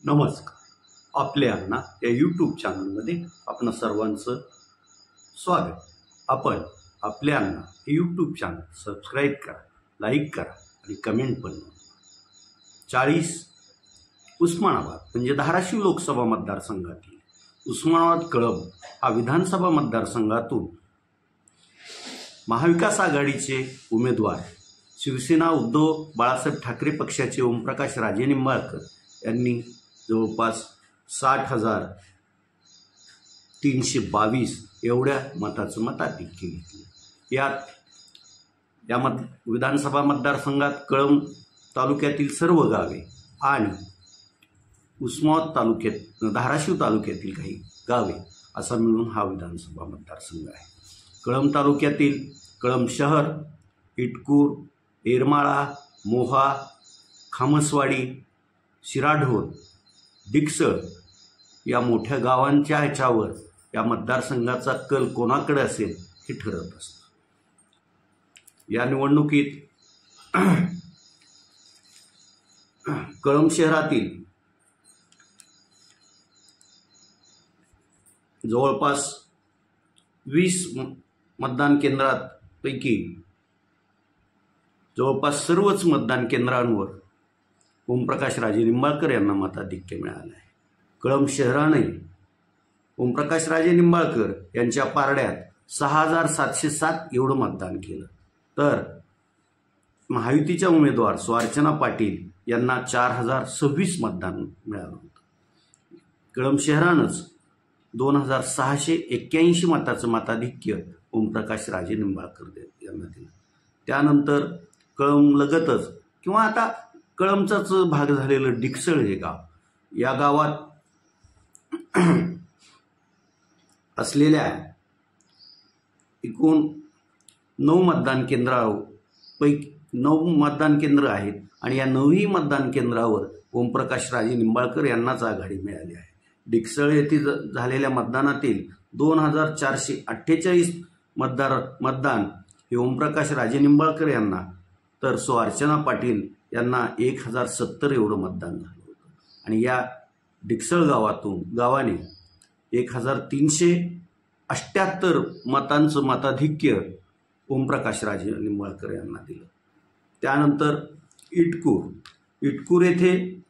नमस्कार. आपल्या या यूट्यूब चॅनलमध्ये आपण सर्वांचं स्वागत. आपण आपल्या हे यूट्यूब चॅनल सबस्क्राईब करा, लाईक करा आणि कमेंट पण करा. 40 उस्मानाबाद म्हणजे धाराशिव लोकसभा मतदारसंघातील उस्मानाबाद कळंब हा विधानसभा मतदारसंघातून महाविकास आघाडीचे उमेदवार शिवसेना उद्धव बाळासाहेब ठाकरे पक्षाचे ओमप्रकाश राजे निंबाळकर यांनी जवळपास 60,322 एवढ्या मताचं मताधिक्य घेतलं. या विधानसभा मतदारसंघात कळंब तालुक्यातील सर्व गावे आणि उस्मानाबाद तालुक्यात धाराशिव तालुक्यातील काही गावे असा मिळून हा विधानसभा मतदारसंघ आहे. कळंब तालुक्यातील कळंब शहर, इटकूर, येरमाळा, मोहा, खामसवाडी, शिराढोण, डिकसळ या मोठ्या गावांच्या ह्याच्यावर या मतदारसंघाचा कल कोणाकडे असेल हे ठरत असतं. या निवडणुकीत कळंब शहरातील जवळपास 20 मतदान केंद्रांपैकी जवळपास सर्वच मतदान केंद्रांवर ओमप्रकाश राजे निंबाळकर यांना मताधिक्य मिळालं आहे. कळंब शहराने ओमप्रकाश राजे निंबाळकर यांच्या पारड्यात 6,707 एवढं मतदान केलं, तर महायुतीच्या उमेदवार स्वार्चना पाटील यांना 4,026 मतदान मिळालं होतं. कळंब शहरानंच 2,681 मताचं मताधिक्य ओमप्रकाश राजे निंबाळकर यांना दिलं. त्यानंतर कळंब लगतच किंवा आता कळंबचाच भाग झालेलं डिकसळ हे गाव, या गावात असलेल्या एकूण 9 मतदान केंद्रापैकी 9 मतदान केंद्र आहेत आणि या 9ही मतदान केंद्रावर ओमप्रकाश राजे निंबाळकर यांनाच आघाडी मिळाली आहे. डिकसळ येथे झालेल्या मतदानातील 2,448 मतदान हे ओमप्रकाश राजे निंबाळकर यांना, तर स्वार्चना पाटील यांना 1,070 एवढं मतदान झालं होतं. आणि या डिकसळ गावाने 1,378 मतांचं मताधिक्य ओमप्रकाश राजे निंबाळकर यांना दिलं. त्यानंतर इटकूर येथे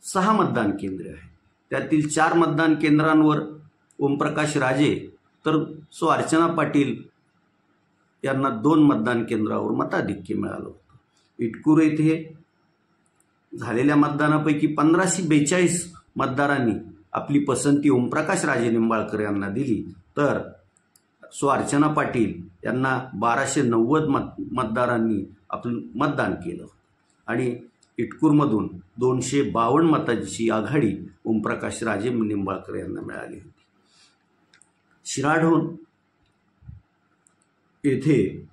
6 मतदान केंद्रे आहेत. त्यातील 4 मतदान केंद्रांवर ओमप्रकाश राजे तर स्वार्चना पाटील यांना 2 मतदान केंद्रावर मताधिक्य मिळालं होतं. इटकूर येथे झालेल्या मतदानापैकी 1,542 मतदारांनी आपली पसंती ओमप्रकाश राजे निंबाळकर यांना दिली, तर स्वार्चना पाटील यांना 1,290 मतदारांनी आपलं मतदान केलं आणि इटकूरमधून 252 मतांची आघाडी ओमप्रकाश राजे निंबाळकर यांना मिळाली होती. शिराढोण येथे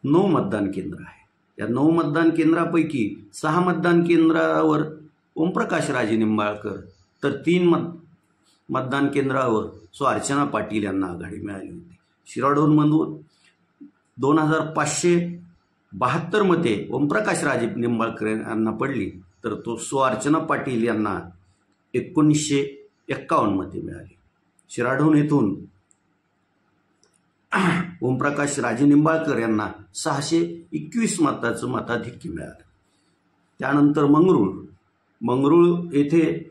9 मतदान केंद्र आहे. या 9 मतदान केंद्रापैकी 6 मतदान केंद्रावर ओमप्रकाश राजे निंबाळकर तर 3 मतदान केंद्रावर स्वार्चना पाटील यांना आघाडी मिळाली होती. शिराढोणमधून 2,572 मते ओमप्रकाश राजे निंबाळकर यांना पडली, तर तो स्वार्चना पाटील यांना 1,951 मते मिळाली. शिराढोण येथून ओमप्रकाश राजे निंबाळकर यांना 621 मताचं मताधिक्य मिळालं. त्यानंतर मंगरूळ येथे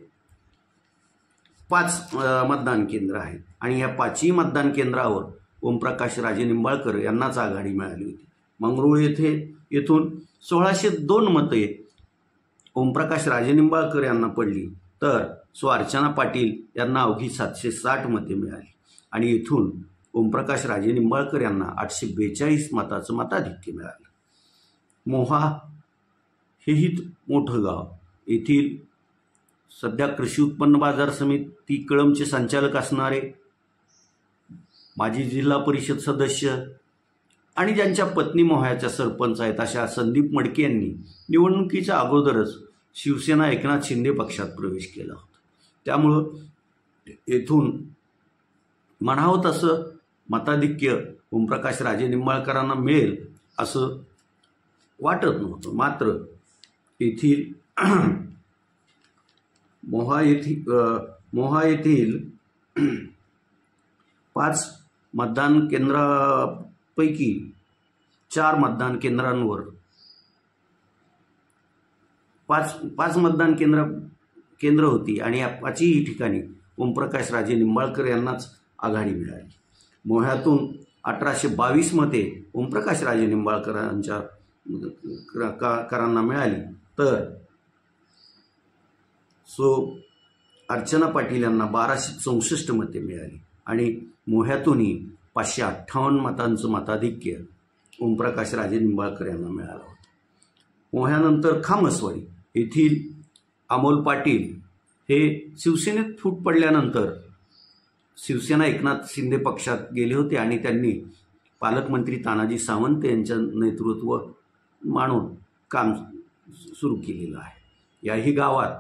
5 मतदान केंद्र आहेत आणि या 5ही मतदान केंद्रावर ओमप्रकाश राजे निंबाळकर यांनाच आघाडी मिळाली होती. मंगरूळ येथून 1,602 मते ओमप्रकाश राजे निंबाळकर यांना पडली, तर स्वार्चना पाटील यांना अवघी 760 मते मिळाली आणि येथून ओमप्रकाश राजे निंबाळकर यांना 842 मताचं मताधिक्य मिळालं. मोहा हेही मोठं गाव, येथील सध्या कृषी उत्पन्न बाजार समिती कळंबचे संचालक असणारे माजी जिल्हा परिषद सदस्य आणि ज्यांच्या पत्नी मोह्याच्या सरपंच आहेत अशा संदीप मडके यांनी निवडणुकीच्या अगोदरच शिवसेना एकनाथ शिंदे पक्षात प्रवेश केला होता. त्यामुळं येथून म्हणावं तसं मताधिक्य ओमप्रकाश राजे निंबाळकरांना मिळेल असं वाटत नव्हतं. मात्र येथील मोहा येथील 5 मतदान केंद्रापैकी 4 मतदान केंद्रांवर 5 मतदान केंद्र होती आणि या 5ही ठिकाणी ओमप्रकाश राजे निंबाळकर यांनाच आघाडी मिळाली. मोह्यातून 1822 मते ओमप्रकाश राजे निंबाळकरांच्या करांना मिळाली, तर अर्चना पाटील यांना 1264 मते मिळाली आणि मोह्यातूनही 558 मतांचं मताधिक्य ओमप्रकाश राजे निंबाळकर यांना मिळालं होतं. मोह्यानंतर खामसवाडी येथील अमोल पाटील हे शिवसेनेत फूट पडल्यानंतर शिवसेना एकनाथ शिंदे पक्षात गेले होते आणि त्यांनी पालकमंत्री तानाजी सावंत यांचं नेतृत्व मानून काम सुरू केलेलं आहे. याही गावात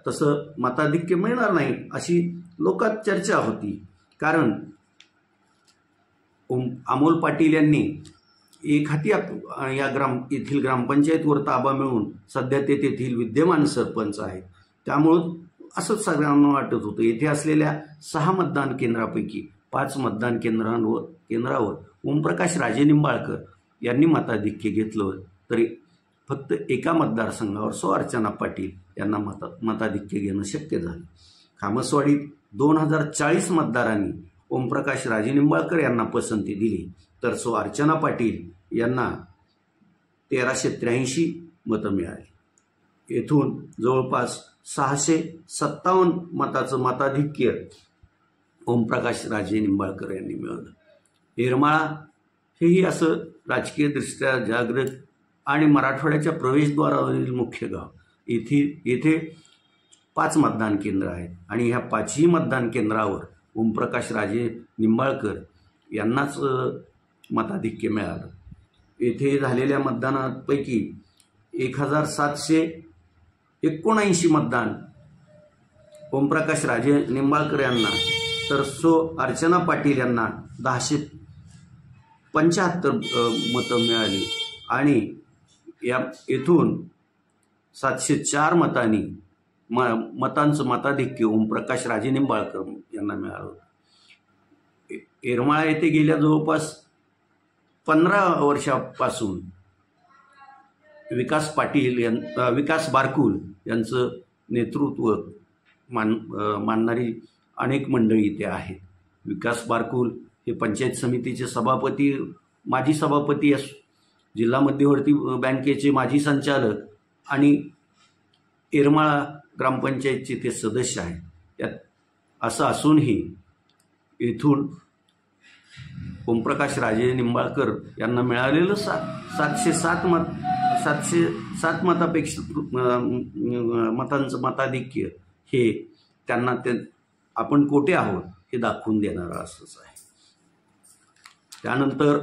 तसं मताधिक्य मिळणार नाही अशी लोकात चर्चा होती, कारण अमोल पाटील यांनी एक हाती येथील ग्रामपंचायतवर ताबा मिळवून सध्या ते तेथील विद्यमान सरपंच आहेत. त्यामुळं असंच सगळ्यांना वाटत होतं. येथे असलेल्या 6 मतदान केंद्रापैकी 5 मतदान केंद्रावर ओमप्रकाश राजे निंबाळकर यांनी मताधिक्य घेतलं, तरी फक्त एका मतदारसंघावर अर्चना पाटील यांना मताधिक्य घेणं शक्य झालं. खामसवाडीत 2040 मतदारांनी ओमप्रकाश राजे निंबाळकर यांना पसंती दिली, तर अर्चना पाटील यांना 1383 मतं मिळाली. येथून जवळपास 657 मताचं मताधिक्य ओमप्रकाश राजे निंबाळकर यांनी मिळवलं. येरमाळा हेही असं राजकीयदृष्ट्या जागृत आणि मराठवाड्याच्या प्रवेशद्वारावरील मुख्य गाव. येथे 5 मतदान केंद्र आहेत आणि ह्या 5ही मतदान केंद्रावर ओमप्रकाश राजे निंबाळकर यांनाच मताधिक्य मिळालं. येथे झालेल्या मतदानापैकी 1779 मतदान ओमप्रकाश राजे निंबाळकर यांना, तर अर्चना पाटील यांना 1075 मतं मिळाली आणि येथून 704 मतांचं मताधिक्य ओमप्रकाश राजे निंबाळकर यांना मिळालं. येरमाळा येथे गेल्या जवळपास 15 वर्षापासून विकास बारकुल यांचं नेतृत्व मानणारी अनेक मंडळी इथे आहेत. विकास बारकुल हे पंचायत समितीचे सभापती, माजी सभापती, जिल्हा मध्यवर्ती बँकेचे माजी संचालक आणि येरमाळा ग्रामपंचायतचे ते सदस्य आहेत. त्यात असं असूनही येथून ओमप्रकाश राजे निंबाळकर यांना मिळालेलं 707 मतापेक्षा मतांचं मताधिक्य हे त्यांना आपण कोठे आहोत हे दाखवून देणारं असंच आहे. त्यानंतर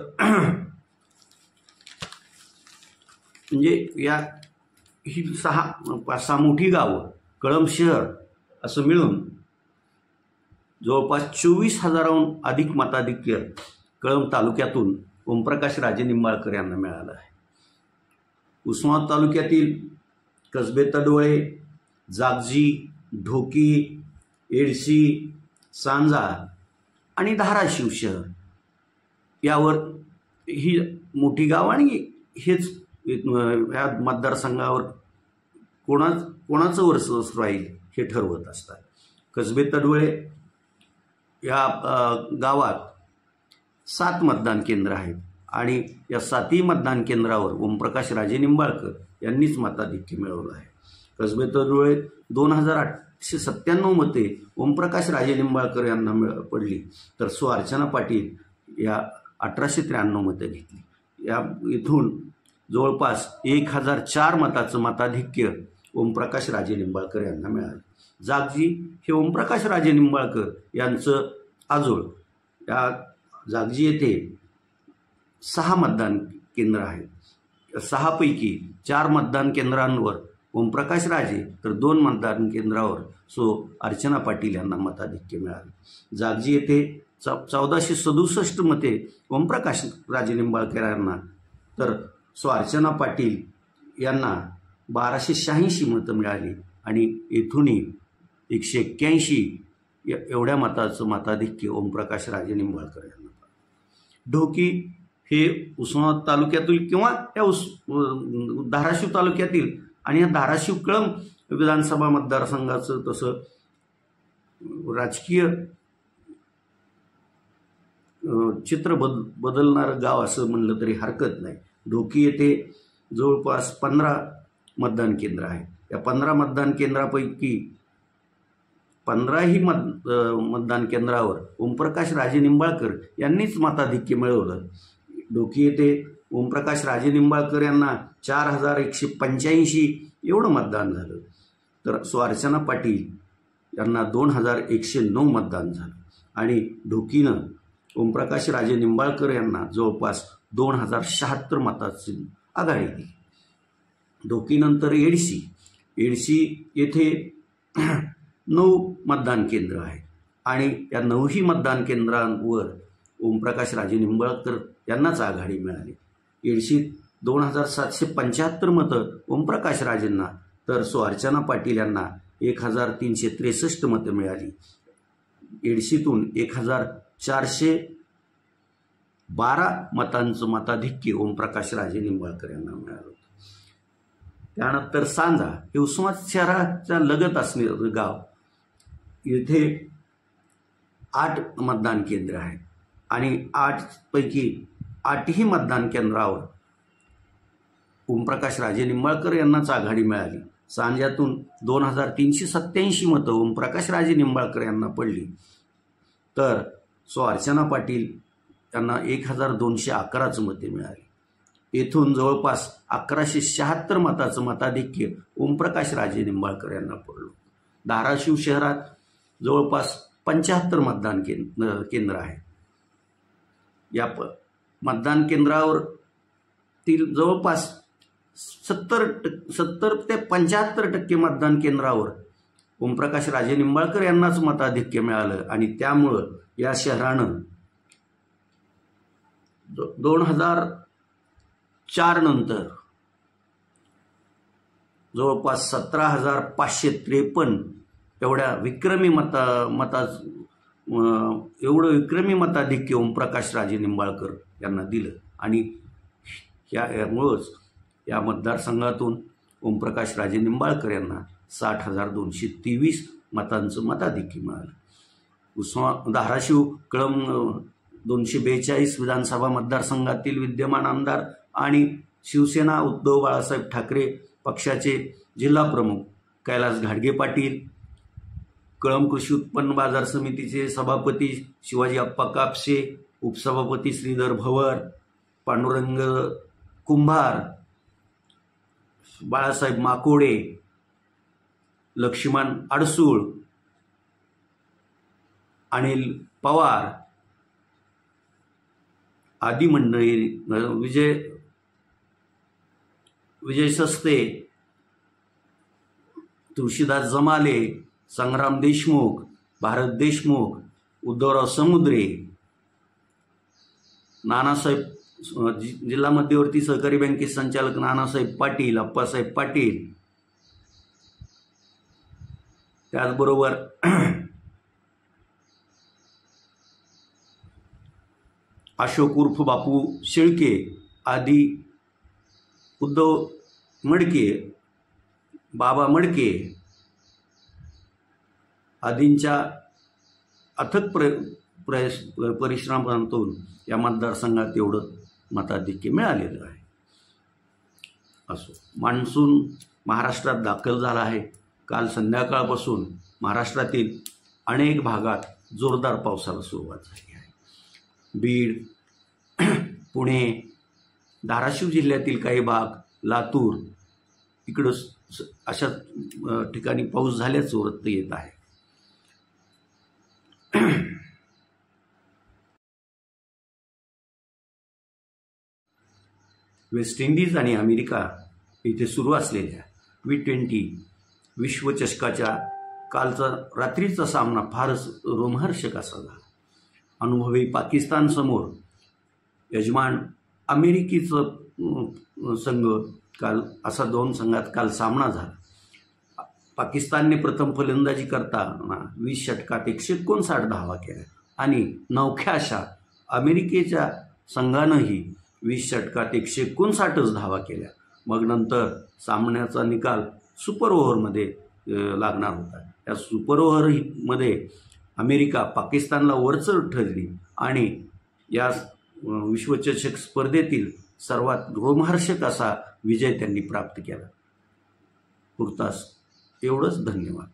म्हणजे ही 5-6 मोठी गावं, कळंब शहर असं मिळून जवळपास 24,000हून अधिक मताधिक्य कळंब तालुक्यातून ओमप्रकाश राजे निंबाळकर यांना मिळालं आहे. उस्मानाबाद तालुक्यातील कसबे तडवळे, जागजी, ढोकी, एडशी, सांजा आणि धाराशिव शहर यावर ही मोठी गाव आणि हेच या मतदारसंघावर कोणाचं वर्चस्व राहील हे ठरवत असतात. कसबे तडवळे या गावात 7 मतदान केंद्र आहेत आणि या 7ही मतदान केंद्रावर ओमप्रकाश राजे निंबाळकर यांनीच मताधिक्य मिळवलं आहे. कसबे तडवळे 2897 मते ओमप्रकाश राजे निंबाळकर यांना पडली, तर अर्चना पाटील या 1893 मतं घेतली. इथून जवळपास 1004 मताचं मताधिक्य ओमप्रकाश राजे निंबाळकर यांना मिळालं. जागजी हे ओमप्रकाश राजे निंबाळकर यांचं आजोळ. या जागजी येथे 6 मतदान केंद्र आहेत. 6पैकी 4 मतदान केंद्रांवर ओमप्रकाश राजे, तर 2 मतदान केंद्रावर अर्चना पाटील यांना मताधिक्य मिळालं. जागजी येथे 1467 मते ओमप्रकाश राजे निंबाळकर यांना, तर अर्चना पाटील यांना 1286 मतं मिळाली आणि येथूनही 181 एवढ्या मताचं मताधिक्य ओमप्रकाश राजे निंबाळकर यांना. ढोकी हे उस्मानाबाद तालुक्यातील किंवा या धाराशिव तालुक्यातील आणि या धाराशिव कळंब विधानसभा मतदारसंघाचं तसं राजकीय चित्र बदलणारं गाव असं म्हणलं तरी हरकत नाही. ढोकी येथे जवळपास 15 मतदान केंद्र आहे. या 15 मतदान केंद्रापैकी 15ही मतदान केंद्रावर ओमप्रकाश राजे निंबाळकर यांनीच मताधिक्य मिळवलं. ढोकी येथे ओमप्रकाश राजे निंबाळकर यांना 4185 एवढं मतदान झालं, तर अर्चना पाटील यांना 2109 मतदान झालं आणि ढोकीनं ओमप्रकाश राजे निंबाळकर यांना जवळपास 2076 मताची आघाडी दिली. ढोकीनंतर येडशी येथे 9 मतदान केंद्र आहेत आणि या 9ही मतदान केंद्रांवर ओमप्रकाश राजे निंबाळकर यांनाच आघाडी मिळाली. येडशीत 2775 मतं ओमप्रकाश राजेंना, तर अर्चना पाटील यांना 1363 मतं मिळाली. येडशीतून 1412 मतांचं मताधिक्य ओमप्रकाश राजे निंबाळकर यांना मिळालं होतं. त्यानंतर सांजा हे उस्मानाबाद शहराच्या लगत असणारं गाव. येथे 8 मतदान केंद्र आहेत आणि 8 पैकी 8ही मतदान केंद्रावर ओमप्रकाश राजे निंबाळकर यांनाच आघाडी मिळाली. सांज्यातून 2387 मतं ओमप्रकाश राजे निंबाळकर यांना पडली, तर अर्चना पाटील यांना 1211 मते मिळाली. येथून जवळपास 1176 मताचं मताधिक्य ओमप्रकाश राजे निंबाळकर यांना पडलं. धाराशिव शहरात जवळपास 75 मतदान केंद्र आहे. या मतदान केंद्रावरील जवळपास 70 ते 75% मतदान केंद्रावर ओमप्रकाश राजे निंबाळकर यांनाच मताधिक्य मिळालं आणि त्यामुळं या शहरानं 2004 नंतर जवळपास 17,553 एवढ्या विक्रमी विक्रमी मताधिक्य ओमप्रकाश राजे निंबाळकर यांना दिलं आणि यामुळंच या मतदारसंघातून ओमप्रकाश राजे निंबाळकर यांना 60,223 मतांचं मताधिक्य मिळालं. धाराशिव कळंब 242 विधानसभा मतदारसंघातील विद्यमान आमदार आणि शिवसेना उद्धव बाळासाहेब ठाकरे पक्षाचे जिल्हा प्रमुख कैलास घाडगे पाटील, कळंब कृषी उत्पन्न बाजार समितीचे सभापती शिवाजी अप्पा कापसे, उपसभापती श्रीधर भवर, पांडुरंग कुंभार, बाळासाहेब माकोडे, लक्ष्मण अडसूळ, अनिल पवार आदी मंडळी, विजय सस्ते, तुळशीदास जमाले, संग्राम देशमुख, भारत देशमुख, उद्धवराव समुद्रे, नानासाहेब जिल्हा मध्यवर्ती सहकारी बँकेचे संचालक नानासाहेब पाटील, अप्पासाहेब पाटील, त्याचबरोबर अशोक उर्फ बापू शेळके आदी, उद्धव मडके, बाबा मडके आदींच्या अथक परिश्रमातून या मतदारसंघात एवढं मताधिक्य मिळालेलं आहे. असो, मान्सून महाराष्ट्रात दाखल झाला आहे. काल संध्याकाळपासून महाराष्ट्रातील अनेक भागात जोरदार पावसाला सुरुवात झाली आहे. बीड, पुणे, धाराशिव जिल्ह्यातील काही भाग, लातूर इकडं अशा ठिकाणी पाऊस झाल्याचं वृत्त येत आहे. वेस्ट इंडिज आणि अमेरिका येथे सुरू असलेल्या T20 विश्वचषकाच्या कालचा रात्रीचा सामना फारच रोमहर्षक असा झाला. अनुभवी पाकिस्तानसमोर यजमान अमेरिकेचं संघ काल असा 2 संघात काल सामना झाला। पाकिस्तानने प्रथम फलंदाजी करताना 20 षटकात 159 धावा केल्या आणि नवख्या अशा अमेरिकेच्या संघानंही 20 षटकात 159 धावा केल्या। मग नंतर सामन्याचा निकाल सुपर ओव्हरमध्ये लागणार होता। या सुपर ओव्हरमध्ये अमेरिका पाकिस्तानला वरचढ ठरली आणि या विश्वचषक स्पर्धेतील सर्वात रोमहर्षक असा विजय त्यांनी प्राप्त केला। पुरतास एवढंच, धन्यवाद।